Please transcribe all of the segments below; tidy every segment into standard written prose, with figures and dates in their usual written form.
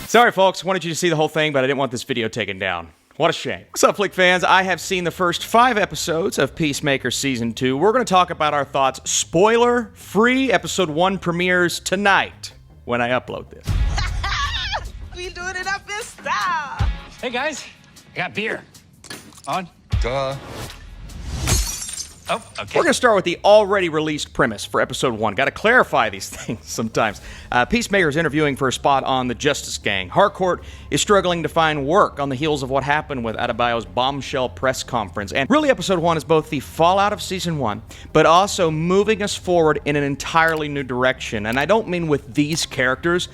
Sorry, folks. Wanted you to see the whole thing, but I didn't want this video taken down. What a shame. What's up, Flick fans? I have seen the first 5 episodes of Peacemaker Season 2. We're going to talk about our thoughts spoiler-free. Episode 1 premieres tonight when I upload this. We doing it up in style. Hey, guys. I got beer. On? Duh. Oh, okay. We're going to start with the already released premise for Episode 1. Got to clarify these things sometimes. Peacemaker is interviewing for a spot on the Justice Gang. Harcourt is struggling to find work on the heels of what happened with Adebayo's bombshell press conference. And really, Episode 1 is both the fallout of Season 1, but also moving us forward in an entirely new direction. And I don't mean with these characters,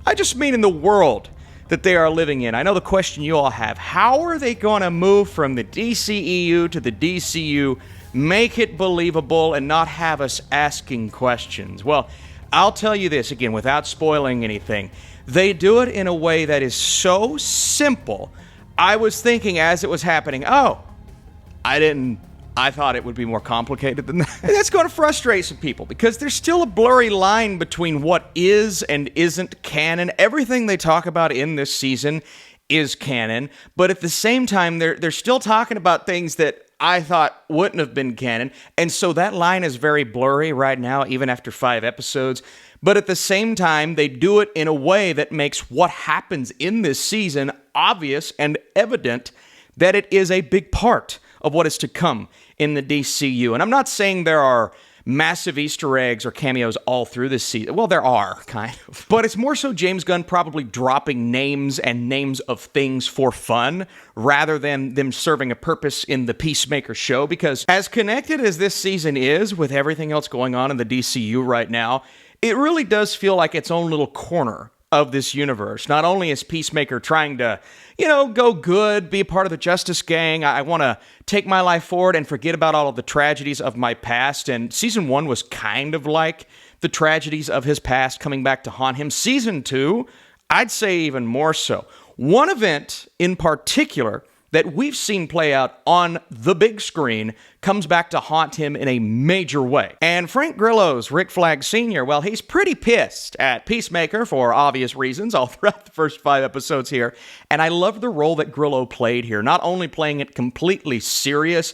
I just mean in the world that they are living in. I know the question you all have, how are they going to move from the DCEU to the DCU, make it believable, and not have us asking questions? Well, I'll tell you this again without spoiling anything. They do it in a way that is so simple. I was thinking as it was happening, I thought it would be more complicated than that. And that's going to frustrate some people because there's still a blurry line between what is and isn't canon. Everything they talk about in this season is canon, but at the same time, they're still talking about things that I thought wouldn't have been canon, and so that line is very blurry right now, even after 5 episodes. But at the same time, they do it in a way that makes what happens in this season obvious and evident that it is a big part of what is to come in the DCU. And I'm not saying there are massive Easter eggs or cameos all through this season. Well, there are, kind of. But it's more so James Gunn probably dropping names and names of things for fun rather than them serving a purpose in the Peacemaker show. Because as connected as this season is with everything else going on in the DCU right now, it really does feel like its own little corner of this universe. Not only is Peacemaker trying to, go good, be a part of the Justice Gang, I want to take my life forward and forget about all of the tragedies of my past. And Season 1 was kind of like the tragedies of his past coming back to haunt him. Season 2, I'd say even more so. One event in particular that we've seen play out on the big screen comes back to haunt him in a major way. And Frank Grillo's Rick Flag Sr., well, he's pretty pissed at Peacemaker for obvious reasons all throughout the first 5 episodes here. And I love the role that Grillo played here, not only playing it completely serious,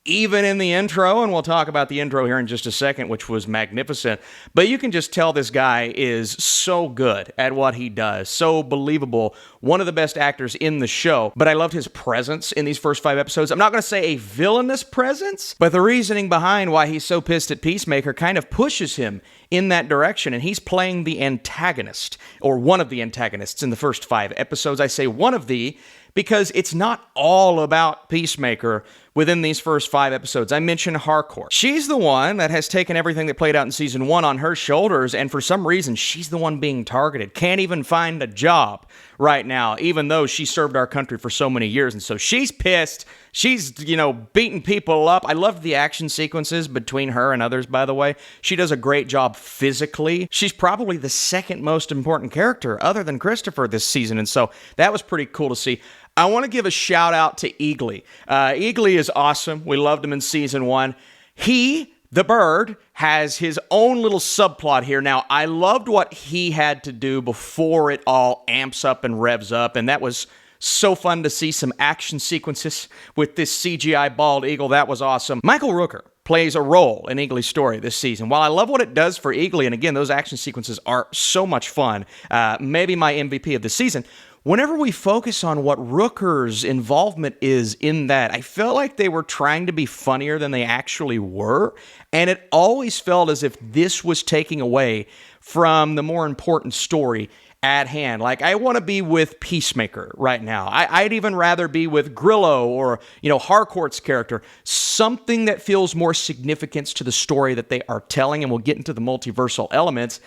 even in the intro, and we'll talk about the intro here in just a second, which was magnificent, but you can just tell this guy is so good at what he does, so believable, one of the best actors in the show, but I loved his presence in these first 5 episodes. I'm not going to say a villainous presence, but the reasoning behind why he's so pissed at Peacemaker kind of pushes him in that direction, and he's playing the antagonist, or one of the antagonists in the first 5 episodes. I say one of the, because it's not all about Peacemaker within these first 5 episodes. I mentioned Harcourt. She's the one that has taken everything that played out in Season 1 on her shoulders, and for some reason, she's the one being targeted. Can't even find a job right now, even though she served our country for so many years, and so she's pissed. She's, beating people up. I loved the action sequences between her and others, by the way. She does a great job physically. She's probably the second most important character, other than Christopher, this season, and so that was pretty cool to see. I want to give a shout out to Eagly. Eagly is awesome. We loved him in Season 1. He, the bird, has his own little subplot here. Now, I loved what he had to do before it all amps up and revs up, and that was so fun to see some action sequences with this CGI bald eagle. That was awesome. Michael Rooker plays a role in Eagly's story this season. While I love what it does for Eagly, and again, those action sequences are so much fun, maybe my MVP of the season, whenever we focus on what Rooker's involvement is in that, I felt like they were trying to be funnier than they actually were, and it always felt as if this was taking away from the more important story at hand. Like, I want to be with Peacemaker right now. I'd even rather be with Grillo or, Harcourt's character. Something that feels more significance to the story that they are telling, and we'll get into the multiversal elements.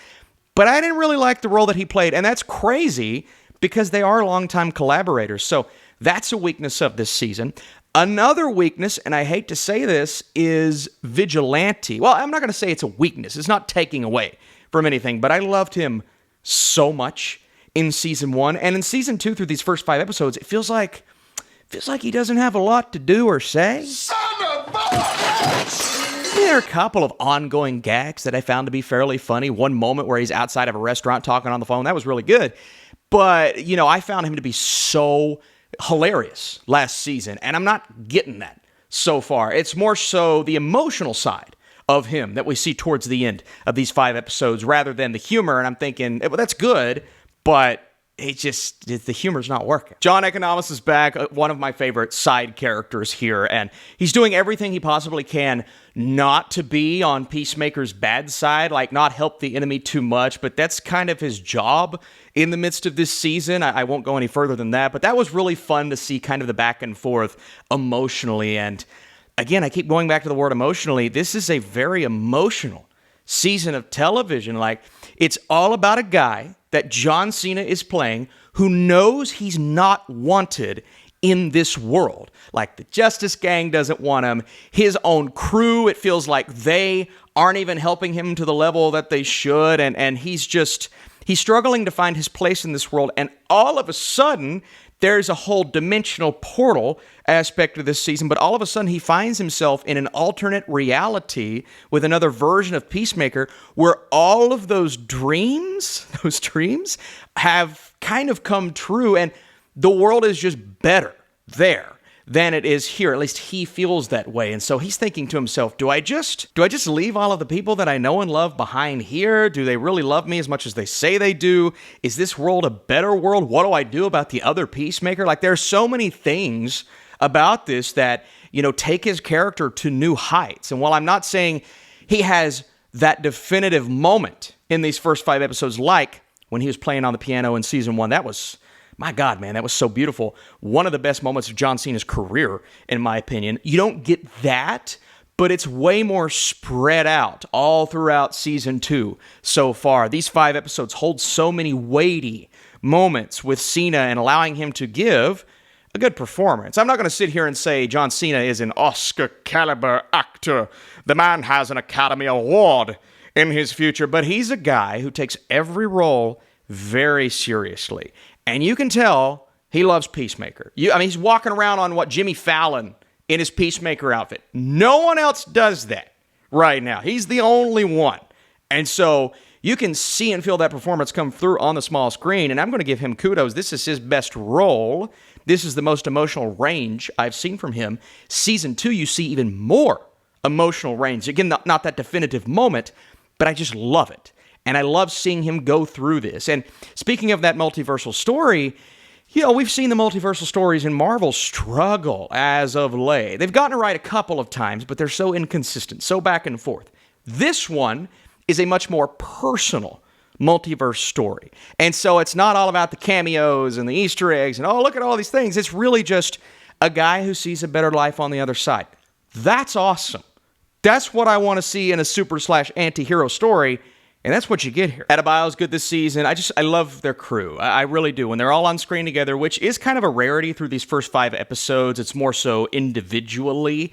But I didn't really like the role that he played, and that's crazy because they are longtime collaborators. So that's a weakness of this season. Another weakness, and I hate to say this, is vigilante. Well, I'm not going to say it's a weakness. It's not taking away from anything, but I loved him so much in Season 1. And in Season 2, through these first 5 episodes, it feels like he doesn't have a lot to do or say. Son of a bitch! There are a couple of ongoing gags that I found to be fairly funny. One moment where he's outside of a restaurant talking on the phone. That was really good. But, I found him to be so hilarious last season, and I'm not getting that so far. It's more so the emotional side of him that we see towards the end of these 5 episodes rather than the humor, and I'm thinking, well, that's good, but the humor's not working. John Economos is back, one of my favorite side characters here, and he's doing everything he possibly can not to be on Peacemaker's bad side, like not help the enemy too much, but that's kind of his job in the midst of this season. I won't go any further than that, but that was really fun to see kind of the back and forth emotionally, and again, I keep going back to the word emotionally. This is a very emotional season of television. Like, it's all about a guy that John Cena is playing who knows he's not wanted in this world. Like, the Justice Gang doesn't want him. His own crew, it feels like they aren't even helping him to the level that they should. And he's struggling to find his place in this world. And all of a sudden, there's a whole dimensional portal aspect of this season, but all of a sudden he finds himself in an alternate reality with another version of Peacemaker where all of those dreams have kind of come true, and the world is just better there than it is here. At least he feels that way. And so he's thinking to himself, do I just leave all of the people that I know and love behind here? Do they really love me as much as they say they do? Is this world a better world? What do I do about the other Peacemaker? Like, there's so many things about this that, take his character to new heights. And while I'm not saying he has that definitive moment in these first 5 episodes, like when he was playing on the piano in season 1, that was, my God, man, that was so beautiful. One of the best moments of John Cena's career, in my opinion. You don't get that, but it's way more spread out all throughout season 2 so far. These 5 episodes hold so many weighty moments with Cena and allowing him to give a good performance. I'm not going to sit here and say John Cena is an Oscar-caliber actor. The man has an Academy Award in his future, but he's a guy who takes every role very seriously. And you can tell he loves Peacemaker. He's walking around on Jimmy Fallon in his Peacemaker outfit. No one else does that right now. He's the only one. And so you can see and feel that performance come through on the small screen, and I'm going to give him kudos. This is his best role. This is the most emotional range I've seen from him. Season 2, you see even more emotional range. Again, not that definitive moment, but I just love it. And I love seeing him go through this. And speaking of that multiversal story, we've seen the multiversal stories in Marvel struggle as of late. They've gotten it right a couple of times, but they're so inconsistent, so back and forth. This one is a much more personal multiverse story. And so it's not all about the cameos and the Easter eggs and, oh, look at all these things. It's really just a guy who sees a better life on the other side. That's awesome. That's what I want to see in a super/anti-hero story. And that's what you get here. Adebayo's good this season. I love their crew. I really do. When they're all on screen together, which is kind of a rarity through these first 5 episodes. It's more so individually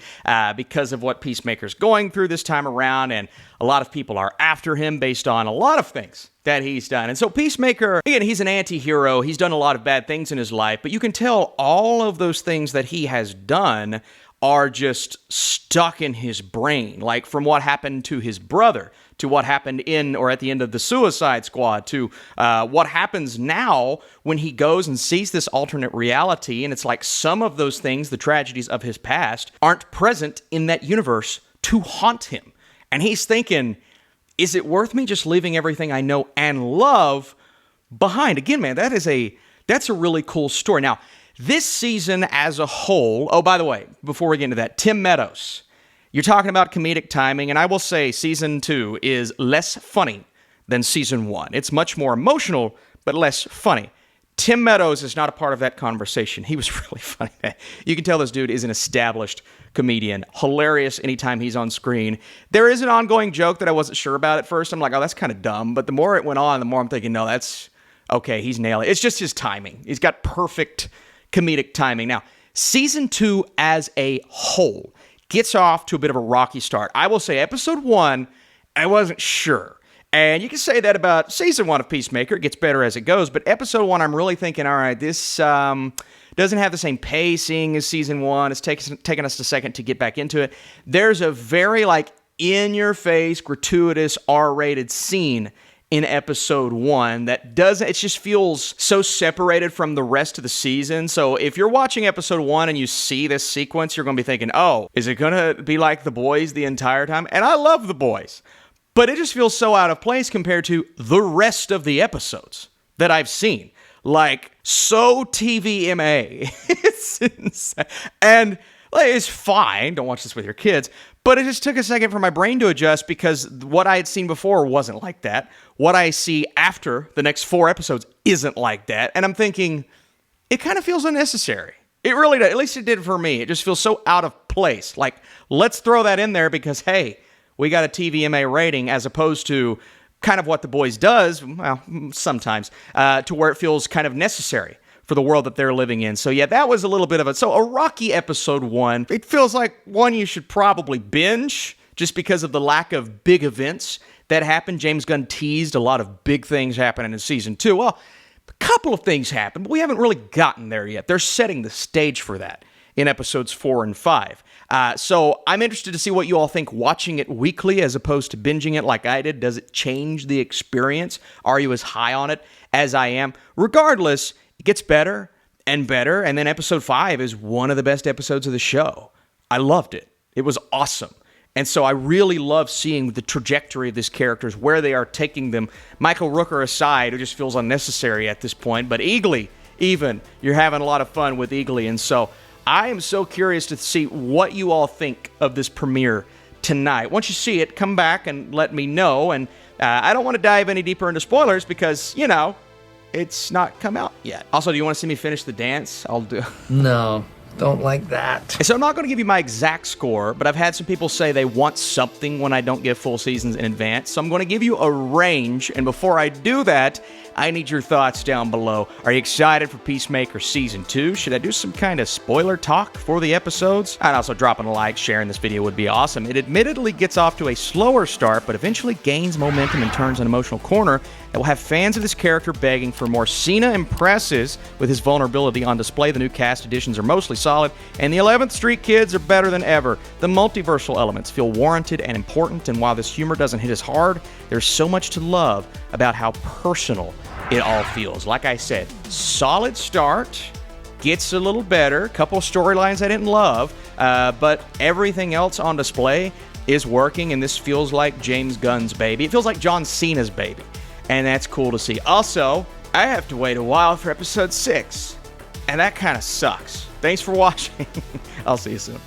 because of what Peacemaker's going through this time around. And a lot of people are after him based on a lot of things that he's done. And so Peacemaker, again, he's an anti-hero. He's done a lot of bad things in his life. But you can tell all of those things that he has done are just stuck in his brain. Like from what happened to his brother, to what happened in or at the end of the Suicide Squad, to what happens now when he goes and sees this alternate reality, and it's like some of those things, the tragedies of his past, aren't present in that universe to haunt him. And he's thinking, is it worth me just leaving everything I know and love behind? Again, man, that's a really cool story. Now, this season as a whole, oh, by the way, before we get into that, Tim Meadows, you're talking about comedic timing, and I will say season 2 is less funny than season 1. It's much more emotional, but less funny. Tim Meadows is not a part of that conversation. He was really funny. You can tell this dude is an established comedian. Hilarious anytime he's on screen. There is an ongoing joke that I wasn't sure about at first. I'm like, oh, that's kind of dumb. But the more it went on, the more I'm thinking, no, that's okay. He's nailing it. It's just his timing. He's got perfect comedic timing. Now, season 2 as a whole gets off to a bit of a rocky start. I will say episode 1, I wasn't sure. And you can say that about season 1 of Peacemaker. It gets better as it goes. But episode 1, I'm really thinking, all right, this doesn't have the same pacing as season 1. It's taken us a second to get back into it. There's a very in-your-face, gratuitous, R-rated scene in episode 1 that doesn't, it just feels so separated from the rest of the season. So if you're watching episode 1 and you see this sequence, you're going to be thinking, oh, is it going to be like The Boys the entire time? And I love The Boys, but it just feels so out of place compared to the rest of the episodes that I've seen. Like, so TVMA. It's insane. And like, it's fine. Don't watch this with your kids. But it just took a second for my brain to adjust because what I had seen before wasn't like that. What I see after the next 4 episodes isn't like that. And I'm thinking, it kind of feels unnecessary. It really does. At least it did for me. It just feels so out of place. Like, let's throw that in there because, hey, we got a TVMA rating as opposed to kind of what The Boys does, well, sometimes, to where it feels kind of necessary for the world that they're living in. So yeah, that was a little bit of a rocky episode 1. It feels like one you should probably binge just because of the lack of big events that happened. James Gunn teased a lot of big things happening in season 2. Well, a couple of things happened, but we haven't really gotten there yet. They're setting the stage for that in episodes 4 and 5. So I'm interested to see what you all think watching it weekly as opposed to binging it like I did. Does it change the experience? Are you as high on it as I am? Regardless, it gets better and better, and then episode 5 is one of the best episodes of the show. I loved it. It was awesome. And so I really love seeing the trajectory of these characters, where they are taking them. Michael Rooker aside, who just feels unnecessary at this point, but Eagly, even, you're having a lot of fun with Eagly, and so I am so curious to see what you all think of this premiere tonight. Once you see it, come back and let me know, and I don't want to dive any deeper into spoilers because, you know, it's not come out yet. Also, do you want to see me finish the dance? I'll do. No, don't like that. So I'm not going to give you my exact score, but I've had some people say they want something when I don't give full seasons in advance. So I'm going to give you a range, and before I do that, I need your thoughts down below. Are you excited for Peacemaker Season 2? Should I do some kind of spoiler talk for the episodes? And also dropping a like, sharing this video would be awesome. It admittedly gets off to a slower start, but eventually gains momentum and turns an emotional corner that will have fans of this character begging for more. Cena impresses with his vulnerability on display. The new cast additions are mostly solid, and the 11th Street kids are better than ever. The multiversal elements feel warranted and important, and while this humor doesn't hit as hard, there's so much to love about how personal it all feels. Like I said, solid start, gets a little better, couple of storylines I didn't love, but everything else on display is working, and this feels like James Gunn's baby. It feels like John Cena's baby, and that's cool to see. Also, I have to wait a while for episode 6, and that kind of sucks. Thanks for watching. I'll see you soon.